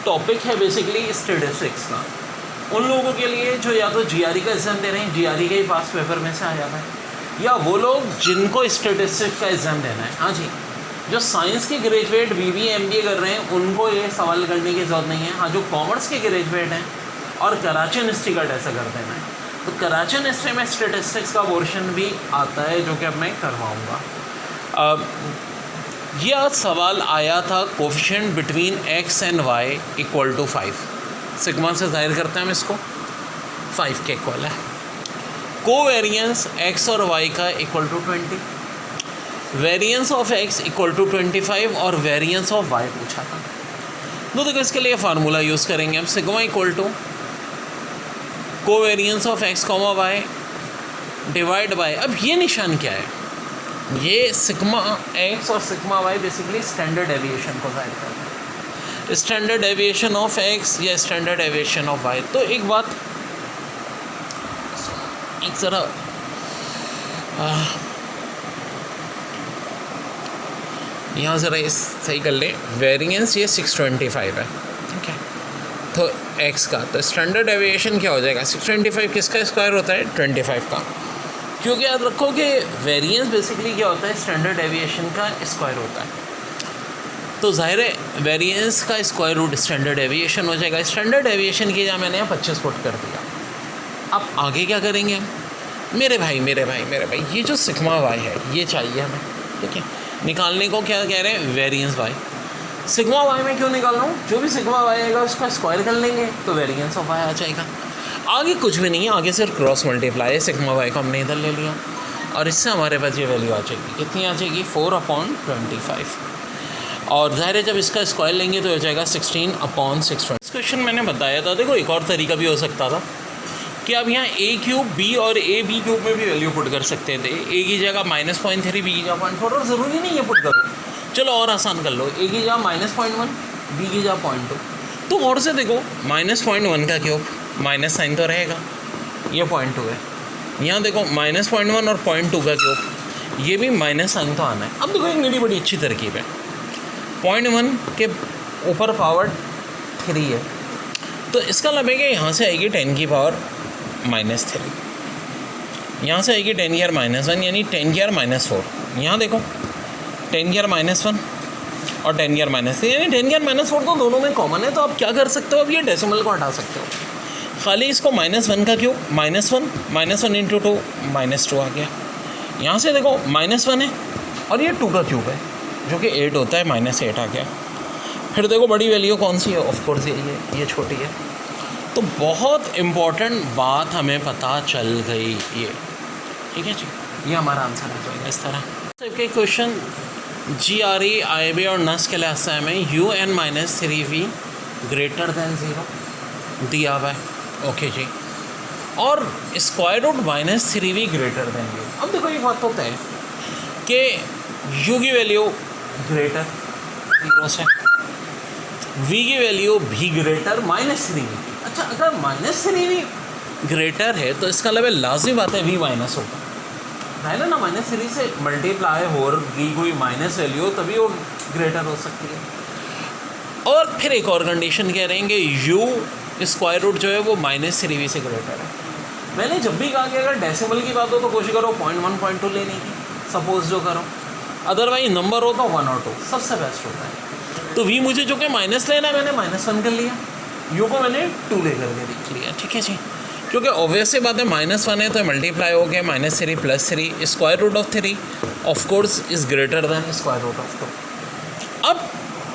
Topic है basically statistics का। उन लोगों के लिए जो या तो जीआरई का एग्ज़ाम दे रहे हैं, जीआरई के ही पास पेपर में से आ जाता है, या वो लोग जिनको स्टैटिस्टिक्स का एग्ज़ाम देना है। हाँ जी, जो साइंस के ग्रेजुएट बीबीए एमबीए कर रहे हैं उनको ये सवाल करने की ज़रूरत नहीं है। हाँ, जो कॉमर्स के ग्रेजुएट हैं और कराची यूनिवर्सिटी का ऐसा कर देना है, तो कराची यूनिवर्सिटी में स्टैटिस्टिक्स का पोर्शन भी आता है जो कि अब मैं करवाऊँगा। यह सवाल आया था coefficient between x and y equal to 5। Sigma से जाहिर करते हैं हम इसको, 5 के इक्वल है। कोवेरियंस x और y का equal to 20, variance of x equal to 25 और वेरिएंस ऑफ y पूछा था। तो देखो इसके लिए फार्मूला यूज़ करेंगे हम, sigma equal to covariance of x comma y divide by, अब ये निशान क्या है, ये सिग्मा x और sigma y basically standard deviation को जाहिर करता है, स्टैंडर्ड डेविएशन ऑफ x या स्टैंडर्ड डेविएशन ऑफ y। तो एक बात एक ज़रा यहाँ ज़रा इस सही कर ले, वेरिएंस ये 625 है, ठीक है, तो x का, तो स्टैंडर्ड डेविएशन क्या हो जाएगा, 625 किसका स्क्वायर होता है, 25 का, क्योंकि याद रखो कि वेरिएंस बेसिकली क्या होता है, स्टैंडर्ड डेविएशन का स्क्वायर होता है। तो ज़ाहिर है वेरिएंस का स्क्वायर रूट स्टैंडर्ड डेविएशन हो जाएगा। स्टैंडर्ड डेविएशन की जगह मैंने यहाँ 25 पुट कर दिया। अब आगे क्या करेंगे हम, मेरे भाई ये जो सिग्मा वाई है ये चाहिए हमें, ठीक है, निकालने को क्या कह रहे हैं, वेरिएंस वाई। सिग्मा वाई में क्यों निकाल रहा हूँ, जो भी सिग्मा वाई आएगा उसका स्क्वायर कर लेंगे तो वेरिएंस ऑफ वाई आ जाएगा। आगे कुछ भी नहीं है, आगे सिर्फ क्रॉस मल्टीप्लाई है, सिग्मा वाई को हमने इधर ले लिया और इससे हमारे पास ये वैल्यू आ जाएगी, कितनी आ जाएगी, 4/25। और ज़ाहिर है जब इसका स्क्वायर लेंगे तो हो जाएगा 16/620। इस क्वेश्चन मैंने बताया था, देखो एक और तरीका भी हो सकता था कि आप यहाँ a क्यूब b और a b क्यूब में भी वैल्यू पुट कर सकते थे। a की जगह -0.3, b की जगह 0.4, और ज़रूरी नहीं है पुट करो, चलो और आसान कर लो, a की जगह -0.1, b की जगह 0.2। तो और से देखो -0.1 का क्यूब, माइनस साइन तो रहेगा, ये 0.2 है, यहाँ देखो -0.1 और 0.2 का क्यूब, ये भी माइनस साइन तो आना है। अब देखो एक मेरी बड़ी अच्छी तरकीब है, 0.1 के ऊपर पावर 3 है, तो इसका लगेगा यहाँ से आएगी 10 की पावर -3, यहाँ से आएगी 10 की पावर -1, यानी 10 की पावर -4। यहाँ देखो 10 की पावर -1 और 10 की पावर -3, यानी 10 की पावर -4 तो दोनों में कॉमन है। तो आप क्या कर सकते हो, अब ये डेसिमल को हटा सकते हो, खाली इसको -1 का क्यूब, -1 इंटू 2 -2 आ गया। यहाँ से देखो -1 है और ये 2 का क्यूब है जो कि 8 होता है, -8 आ गया। फिर देखो बड़ी वैल्यू कौन सी है, ऑफ कोर्स ये छोटी है। तो बहुत इम्पॉर्टेंट बात हमें पता चल गई ये, ठीक है जी, ये हमारा आंसर आ जाएगा इस तरह। सबके क्वेश्चन GRE IB और NUS के लिए आसा है हमें UN-3V ग्रेटर दैन 0 दिया हुआ है, ओके जी, और square root -3V greater than U। अब देखो एक बात होता है कि U की वैल्यू ग्रेटर 0 से, V की वैल्यू भी ग्रेटर -3V। अच्छा, अगर -3V ग्रेटर है तो इसका लेवल लाजमी बात है V माइनस होगा, है ना, -3 से मल्टीप्लाई हो गई कोई माइनस वैल्यू तभी वो ग्रेटर हो सकती है। और फिर एक और कंडीशन कह रहे हैं कि U स्क्वायर रूट जो है वो -3V से ग्रेटर है। मैंने जब भी कहा कि अगर डेसिमल की बात हो तो कोशिश करो 0.1 0.2 लेने की, सपोज जो करो, अदरवाइज नंबर हो तो 1 और 2 सबसे बेस्ट होता है। तो V मुझे जो कि माइनस लेना है, मैंने -1 कर लिया, U को मैंने 2 लेकर के देख लिया, ठीक है जी, क्योंकि ऑब्वियस सी बात है -1 है तो मल्टीप्लाई हो गया -3 + 3, square root of 3 of course is greater than square root of 2। अब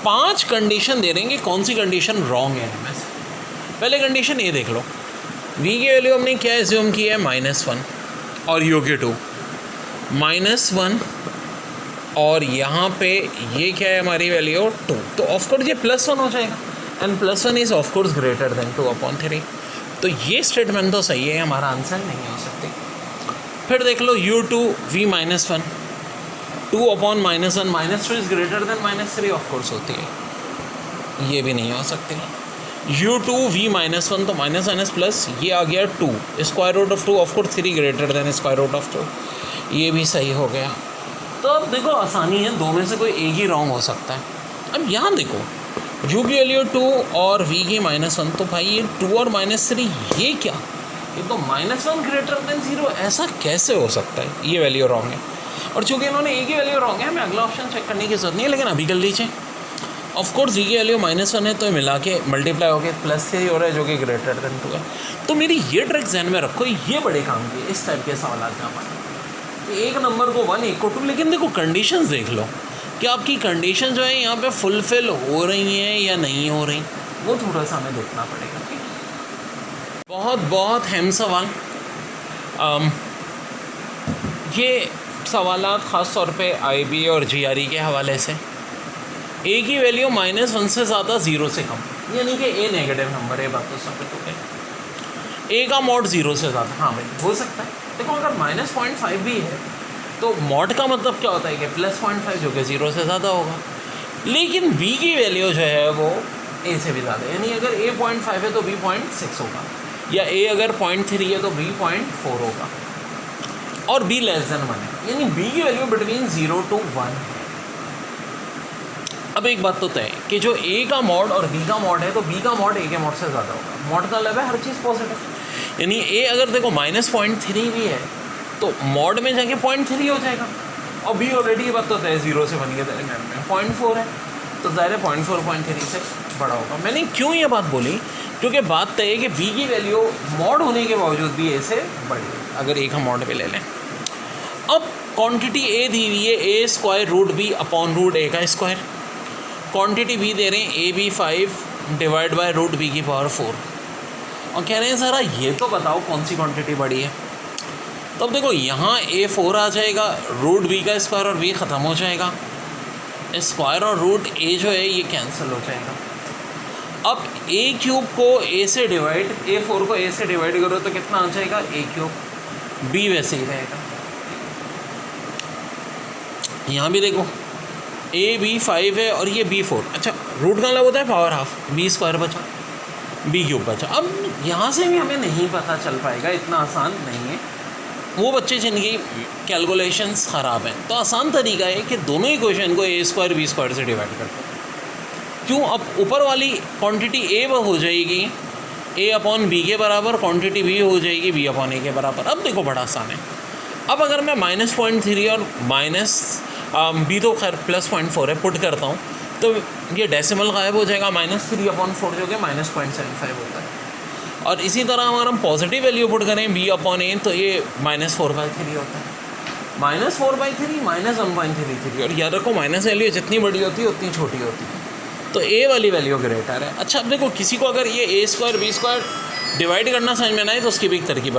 5 कंडीशन दे देंगे, कौन सी कंडीशन रॉन्ग है इनमें से। पहले कंडीशन ये देख लो, V की वैल्यू हमने क्या एज्यूम की है, -1 और U की 2, -1 और यहाँ पे ये क्या है हमारी वैल्यू 2, तो ऑफकोर्स ये +1 हो जाएगा, and +1 is of course greater than 2/3। तो ये स्टेटमेंट तो सही है, हमारा आंसर नहीं हो सकती। फिर देख लो U2V -1, 2/-1 -2 is greater then -3 of course होती है, ये भी नहीं हो सकती। U2V -1 तो -1 प्लस ये आ गया 2, square root of 2 of course 3 greater than square root of 2, ये भी सही हो गया। तो अब देखो आसानी है, दो में से कोई एक ही रॉन्ग हो सकता है। अब यहाँ देखो यू की वैल्यू 2 और वी की -1, तो भाई ये 2 और -3 ये क्या, ये तो -1 ग्रेटर देन 0, ऐसा कैसे हो सकता है, ये वैल्यू रॉन्ग है। और चूँकि इन्होंने ए की वैल्यू रॉन्ग है, हमें अगला ऑप्शन चेक करने की जरूरत नहीं है, लेकिन अभी कर लीजिए। ऑफकोर्स वी की वैल्यू -1 है, तो मिला के मल्टीप्लाई हो गया +3 हो रहा है जो कि ग्रेटर देन 2 है। तो मेरी ये ट्रिक जहन में रखो, ये बड़े काम की इस टाइप के सवाल का हमारे, एक नंबर को 1 एक को 2, लेकिन देखो कंडीशंस देख लो कि आपकी कंडीशन जो है यहाँ पे फुलफिल हो रही हैं या नहीं हो रही, वो थोड़ा सा हमें देखना पड़ेगा। बहुत बहुत अहम सवाल, ये सवालात ख़ास तौर पे IB और GRE के हवाले से। ए की वैल्यू -1 से ज़्यादा 0 से कम, यानी कि ए नेगेटिव नंबर है, बात तो साबित हो गई। ए का मॉड 0 से ज़्यादा, हाँ भाई हो सकता है। देखो अगर -0.5 भी है तो मॉड का मतलब क्या होता है कि +0.5 जो कि 0 से ज़्यादा होगा। लेकिन बी की वैल्यू जो है वो ए से भी ज़्यादा है, यानी अगर ए 0.5 है तो बी 0.6 होगा, या ए अगर 0.3 है तो बी 0.4 होगा, और बी लेस देन 1 है, यानी बी की वैल्यू बिटवीन 0 to 1 है। अब एक बात तो तय है कि जो ए का मॉड और बी का मॉड है, तो बी का मॉड ए के मॉड से ज़्यादा होगा। मॉड का मतलब है हर चीज़ पॉजिटिव, यानी ए अगर देखो -0.3 भी है तो मॉड में जाके 0.3 हो जाएगा, और बी ऑलरेडी ये बात तो तय है 0 से 1 के दरमियान में 0.4 है, तो ज़ाहिर है 0.4 0.3 से बड़ा होगा। मैंने क्यों ये बात बोली, क्योंकि बात तय है कि बी की वैल्यू मॉड होने के बावजूद भी ए से बड़ी है, अगर ए का मॉड भी ले लें। अब क्वांटिटी ए दी हुई है a√b/√a का स्क्वायर, क्वांटिटी बी दे रहे हैं AB5 डिवाइड बाय √b⁴, और कह रहे हैं ज़रा ये तो बताओ कौन सी क्वांटिटी बड़ी है। तब देखो यहाँ A4 आ जाएगा, √b का स्क्वायर और b ख़त्म हो जाएगा, स्क्वायर और √a जो है ये कैंसिल हो जाएगा। अब A³ को a से डिवाइड, A4 को a से डिवाइड करो तो कितना आ जाएगा A³, b वैसे ही रहेगा। यहाँ भी देखो AB5 है और ये B4, अच्छा रूट का मतलब होता है पावर हाफ, b² बचा, b³ बचा। अब यहाँ से भी हमें नहीं पता चल पाएगा, इतना आसान नहीं है। वो बच्चे जिनकी कैलकुलेशंस ख़राब हैं, तो आसान तरीका है कि दोनों इक्वेशन को a² b² से डिवाइड कर दो। क्यों, अब ऊपर वाली क्वांटिटी a हो जाएगी a/b के बराबर, क्वांटिटी b हो जाएगी b/a के बराबर। अब देखो बड़ा आसान है। अब अगर मैं -0.3 और b तो खैर +0.4 है पुट करता हूँ, तो ये डेसिमल गायब हो जाएगा, -3/4 जो कि -0.75 होता है। और इसी तरह अगर हम पॉजिटिव वैल्यू पुट करें b/a, तो ये -4/3 होता है, -4/3 -1.33। और याद रखो माइनस वैल्यू जितनी बड़ी होती है उतनी छोटी होती है, तो a वाली वैल्यू ग्रेटर है। अच्छा अब देखो किसी को अगर ये a² b² डिवाइड करना समझ में ना आए तो उसकी भी एक तरकीब